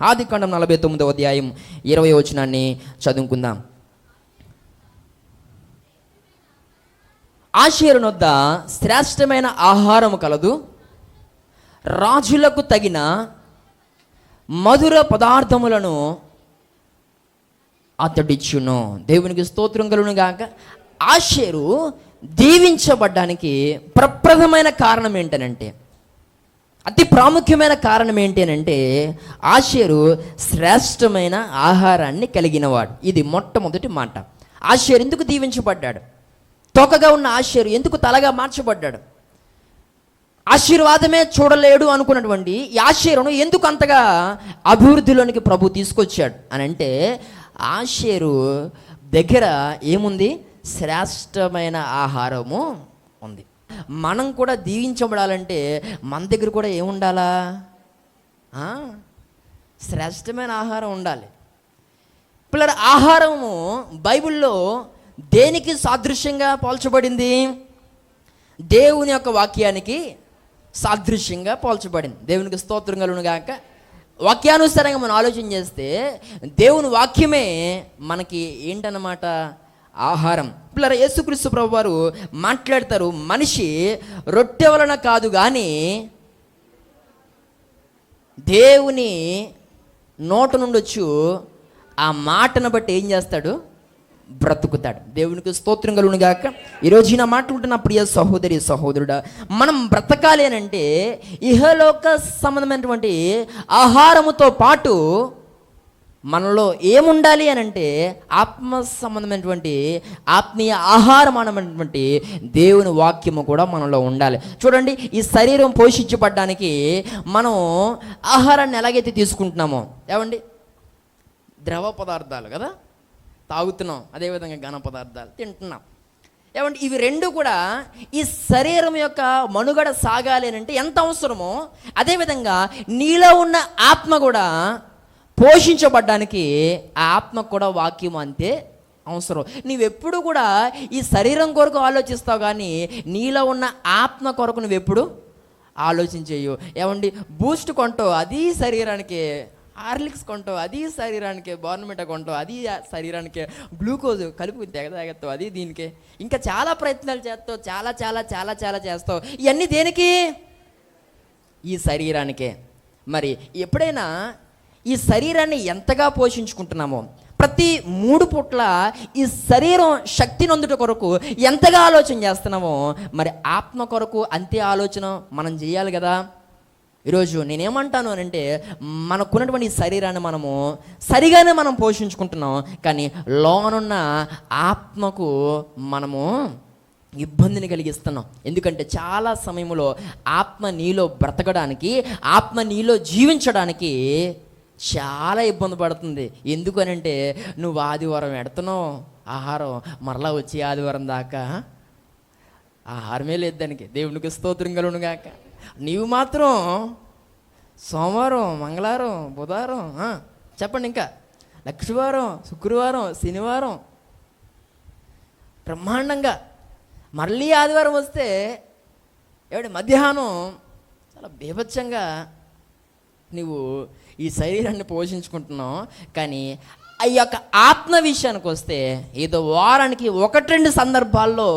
ఆదికాండం 49వ అధ్యాయం 20వ వచనాన్ని చదువుకుందాం. ఆషేరు నొద్ద శ్రేష్టమైన ఆహారము కలదు, రాజులకు తగిన మధుర పదార్థములను అతడిచ్చును. దేవునికి స్తోత్రం కలుగును గాక. ఆషేరు దీవించబడ్డానికి ప్రప్రథమైన కారణం ఏంటనంటే, అతి ప్రాముఖ్యమైన కారణం ఏంటి అని అంటే, ఆషేరు శ్రేష్టమైన ఆహారాన్ని కలిగినవాడు. ఇది మొట్టమొదటి మాట. ఆషేరు ఎందుకు దీవించబడ్డాడు? తోకగా ఉన్న ఆషేరు ఎందుకు తలగా మార్చబడ్డాడు? ఆశీర్వాదమే చూడలేడు అనుకున్నటువంటి ఈ ఆషేరును ఎందుకు అంతగా అభివృద్ధిలోనికి ప్రభు తీసుకొచ్చాడు అని అంటే, ఆషేరు దగ్గర ఏముంది? శ్రేష్టమైన ఆహారము ఉంది. మనం కూడా దీవించబడాలంటే మన దగ్గర కూడా ఏముండాలా? శ్రేష్టమైన ఆహారం ఉండాలి. పిల్లల ఆహారము బైబిల్లో దేనికి సాదృశ్యంగా పోల్చబడింది? దేవుని యొక్క వాక్యానికి సాదృశ్యంగా పోల్చబడింది. దేవునికి స్తోత్రం కలుగును గాక. వాక్యానుసారంగా మనం ఆలోచన చేస్తే దేవుని వాక్యమే మనకి ఏంటన్నమాట? ఆహారం. పిల్లల యేసుక్రీస్తు ప్రభు వారు మాట్లాడతారు, మనిషి రొట్టె వలన కాదు కానీ దేవుని నోట నుండొచ్చు ఆ మాటను బట్టి ఏం చేస్తాడు? బ్రతుకుతాడు. దేవునికి స్తోత్రం కలుగును గాక. ఈరోజు నా మాట్లాడుతున్న ప్రియ సహోదరి సహోదరుడా, మనం బ్రతకాలి అని అంటే ఇహలోక సంబంధమైనటువంటి ఆహారముతో పాటు మనలో ఏముండాలి అని అంటే ఆత్మ సంబంధమైనటువంటి ఆత్మీయ ఆహారం అనేటువంటి దేవుని వాక్యము కూడా మనలో ఉండాలి. చూడండి, ఈ శరీరం పోషించబడడానికి మనం ఆహారాన్ని ఎలాగైతే తీసుకుంటున్నామో, ఏమండి, ద్రవ పదార్థాలు కదా తాగుతున్నాం, అదేవిధంగా ఘన పదార్థాలు తింటున్నాం. ఏమంటే ఇవి రెండు కూడా ఈ శరీరం యొక్క మనుగడ సాగాలి అని అంటే ఎంత అవసరమో, అదేవిధంగా నీలో ఉన్న ఆత్మ కూడా పోషించబడ్డానికి ఆ ఆత్మకు కూడా వాక్యం అంతే అవసరం. నువ్వెప్పుడు కూడా ఈ శరీరం కొరకు ఆలోచిస్తావు కానీ నీలో ఉన్న ఆత్మ కొరకు నువ్వెప్పుడు ఆలోచించేయు. ఏమండి, బూస్ట్ కొంటావు, అది శరీరానికి, హార్లిక్స్ కొంటావు, అది శరీరానికి, బోర్నమిటా కొంటావు, అది శరీరానికి, గ్లూకోజ్ కలిపి తెగతాగెత్తావు, అది దీనికి, ఇంకా చాలా ప్రయత్నాలు చేస్తావు, చాలా చాలా చాలా చాలా చేస్తావు. ఇవన్నీ దేనికి? ఈ శరీరానికే. మరి ఎప్పుడైనా ఈ శరీరాన్ని ఎంతగా పోషించుకుంటున్నామో, ప్రతి 3 పూట్ల ఈ శరీరం శక్తి నొందుట కొరకు ఎంతగా ఆలోచన చేస్తున్నామో, మరి ఆత్మ కొరకు అంతే ఆలోచన మనం చేయాలి కదా. ఈరోజు నేనేమంటాను అని అంటే, మనకున్నటువంటి శరీరాన్ని మనము సరిగానే మనం పోషించుకుంటున్నాం, కానీ లోనున్న ఆత్మకు మనము ఇబ్బందిని కలిగిస్తున్నాం. ఎందుకంటే చాలా సమయంలో ఆత్మ నీలో బ్రతకడానికి, ఆత్మ నీలో జీవించడానికి చాలా ఇబ్బంది పడుతుంది. ఎందుకనంటే నువ్వు ఆదివారం ఎడుతున్నావు ఆహారం, మరలా వచ్చి ఆదివారం దాకా ఆహారమే లేదు దానికి. దేవునికి స్తోత్రం కలుగును గాక. నీవు మాత్రం సోమవారం, మంగళవారం, బుధవారం, చెప్పండి, ఇంకా లక్షవారం, శుక్రవారం, శనివారం బ్రహ్మాండంగా, మళ్ళీ ఆదివారం వస్తే ఏమిటి మధ్యాహ్నం చాలా బీభత్సంగా నువ్వు ఈ శరీరాన్ని పోషించుకుంటున్నావు. కానీ ఆ యొక్క ఆత్మ విషయానికి వస్తే ఏదో వారానికి 1-2 సందర్భాల్లో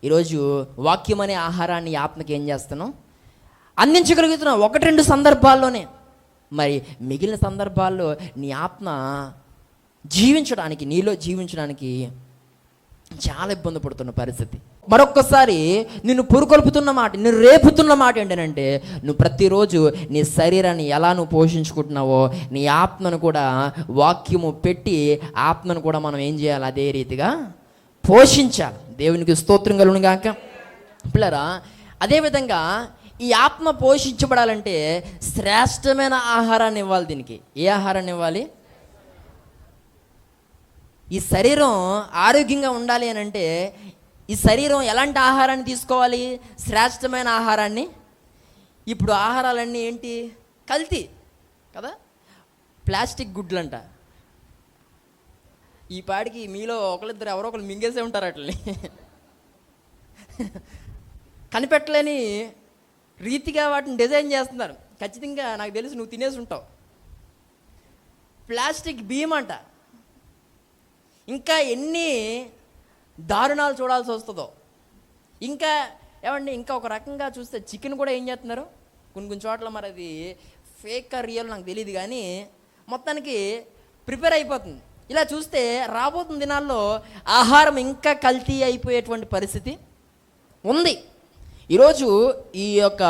ఈరోజు వాక్యం అనే ఆహారాన్ని ఆత్మకి ఏం చేస్తున్నావు? అందించగలుగుతున్నావు 1-2 సందర్భాల్లోనే. మరి మిగిలిన సందర్భాల్లో నీ ఆత్మ జీవించడానికి, నీలో జీవించడానికి చాలా ఇబ్బంది పడుతున్న పరిస్థితి. మరొక్కసారి నిన్ను పురుకొల్పుతున్న మాట, నిన్ను రేపుతున్న మాట ఏంటంటే, నువ్వు ప్రతిరోజు నీ శరీరాన్ని ఎలా నువ్వు పోషించుకుంటున్నావో నీ ఆత్మను కూడా వాక్యము పెట్టి ఆత్మను కూడా మనం ఏం చేయాలి? అదే రీతిగా పోషించాలి. దేవునికి స్తోత్రం కలుగును గాక. పిల్లరా, అదేవిధంగా ఈ ఆత్మ పోషించబడాలంటే శ్రేష్టమైన ఆహారాన్ని ఇవ్వాలి. దీనికి ఏ ఆహారాన్ని ఇవ్వాలి? ఈ శరీరం ఆరోగ్యంగా ఉండాలి అని అంటే ఈ శరీరం ఎలాంటి ఆహారాన్ని తీసుకోవాలి? శ్రేష్టమైన ఆహారాన్ని. ఇప్పుడు ఆహారాలన్నీ ఏంటి? కల్తీ కదా, ప్లాస్టిక్ గుడ్లంట. ఈ పాడికి మీలో ఒకరిద్దరు ఎవరో ఒకరు మింగేసే ఉంటారు అట్లని. కనిపెట్టలేని రీతిగా వాటిని డిజైన్ చేస్తున్నారు. ఖచ్చితంగా నాకు తెలుసు నువ్వు తినేసి ఉంటావు. ప్లాస్టిక్ బియ్యం అంట. ఇంకా ఎన్ని దారుణాలు చూడాల్సి వస్తుందో. ఇంకా ఏమండి, ఇంకా ఒక రకంగా చూస్తే చికెన్ కూడా ఏం చేస్తున్నారు కొన్ని చోట్ల, మరి అది ఫేక్ రియల్ నాకు తెలియదు, కానీ మొత్తానికి ప్రిపేర్ అయిపోతుంది. ఇలా చూస్తే రాబోతున్న దినాల్లో ఆహారం ఇంకా కల్తీ అయిపోయేటువంటి పరిస్థితి ఉంది. ఈరోజు ఈ యొక్క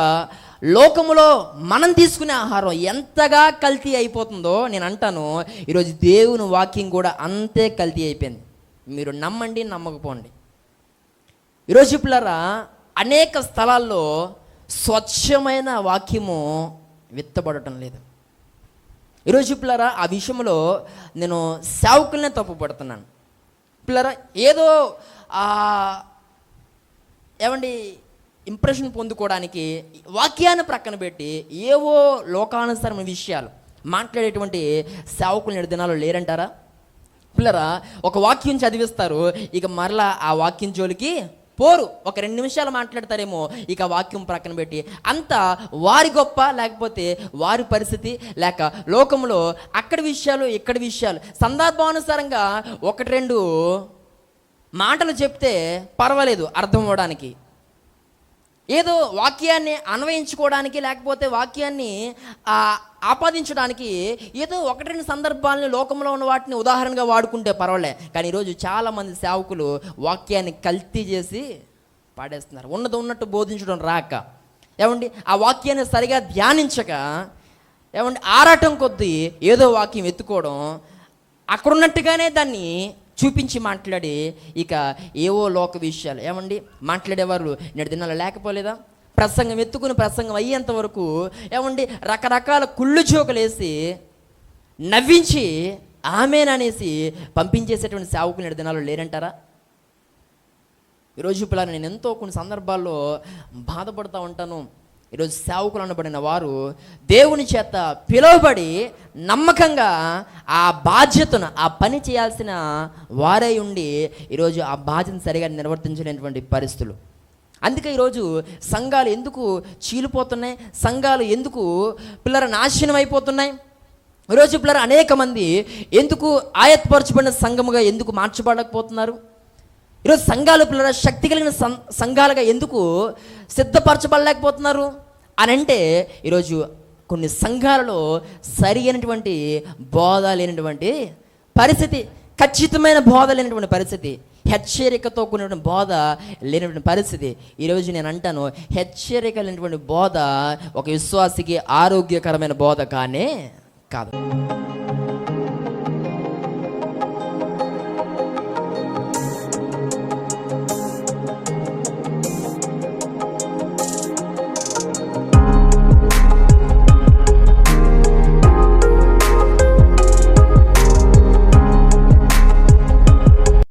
లోకములో మనం తీసుకునే ఆహారం ఎంతగా కల్తీ అయిపోతుందో నేను అంటాను, ఈరోజు దేవుని వాక్యం కూడా అంతే కల్తీ అయిపోయింది. మీరు నమ్మండి, నమ్మకపోండి. ఈరోజు పిల్లరా అనేక స్థలాల్లో స్వచ్ఛమైన వాక్యము విత్తబడటం లేదు. ఈరోజు పిల్లరా ఆ విషయంలో నేను సేవకులనే తప్పు పడుతున్నాను. పిల్లరా ఏదో ఏమండి ఇంప్రెషన్ పొందుకోవడానికి వాక్యాన్ని ప్రక్కన పెట్టి ఏవో లోకానుసారమైన విషయాలు మాట్లాడేటువంటి సేవకులు నేడు దినాలు లేరంటారా? పిల్లరా ఒక వాక్యం చదివిస్తారు, ఇక మరలా ఆ వాక్యం జోలికి పోరు. ఒక 2 నిమిషాలు మాట్లాడతారేమో, ఇక వాక్యం ప్రక్కన పెట్టి అంతా వారి గొప్ప, లేకపోతే వారి పరిస్థితి, లేక లోకంలో అక్కడి విషయాలు ఇక్కడి విషయాలు సందర్భానుసారంగా 1-2 మాటలు చెప్తే పర్వాలేదు అర్థం అవ్వడానికి, ఏదో వాక్యాన్ని అన్వయించుకోవడానికి, లేకపోతే వాక్యాన్ని ఆపాదించడానికి ఏదో 1-2 సందర్భాలని లోకంలో ఉన్న వాటిని ఉదాహరణగా వాడుకుంటే పర్వాలే. కానీ ఈరోజు చాలామంది సేవకులు వాక్యాన్ని కల్తీ చేసి పాడేస్తున్నారు. ఉన్నది ఉన్నట్టు బోధించడం రాక, ఏమండి ఆ వాక్యాన్ని సరిగా ధ్యానించక, ఏమండి ఆరాటం కొద్దీ ఏదో వాక్యం ఎత్తుకోవడం, అక్కడున్నట్టుగానే దాన్ని చూపించి మాట్లాడి ఇక ఏవో లోక విషయాలు ఏమండి మాట్లాడేవారు నేడు దినాలు లేకపోలేదా? ప్రసంగం ఎత్తుకుని ప్రసంగం అయ్యేంత వరకు ఏమండి రకరకాల కుళ్ళు జోకులు వేసి నవ్వించి ఆమెననేసి పంపించేసేటువంటి సేవకులు నేడు దినాలు లేరంటారా? ఈరోజు పిల్లలు నేను ఎంతో కొన్ని సందర్భాల్లో బాధపడుతూ ఉంటాను. ఈరోజు సేవకులు అనబడిన వారు దేవుని చేత పిలువబడి నమ్మకంగా ఆ బాధ్యతను, ఆ పని చేయాల్సిన వారై ఉండి ఈరోజు ఆ బాధ్యతను సరిగా నిర్వర్తించలేనటువంటి పరిస్థితులు. అందుకే ఈరోజు సంఘాలు ఎందుకు చీలిపోతున్నాయి, సంఘాలు ఎందుకు పిల్లల నాశనం అయిపోతున్నాయి, ఈరోజు పిల్లలు అనేక మంది ఎందుకు ఆయత్పరచబడిన సంఘముగా ఎందుకు మార్చబడకపోతున్నారు, ఈరోజు సంఘాలు పిల్లల శక్తి కలిగిన సంఘాలుగా ఎందుకు సిద్ధపరచబడలేకపోతున్నారు అని అంటే, ఈరోజు కొన్ని సంఘాలలో సరి అయినటువంటి బోధ లేనటువంటి పరిస్థితి, ఖచ్చితమైన బోధ లేనటువంటి పరిస్థితి, హెచ్చరికతో కూడినటువంటి బోధ లేనటువంటి పరిస్థితి. ఈరోజు నేను అంటాను, హెచ్చరిక లేనటువంటి బోధ ఒక విశ్వాసికి ఆరోగ్యకరమైన బోధ కానే కాదు.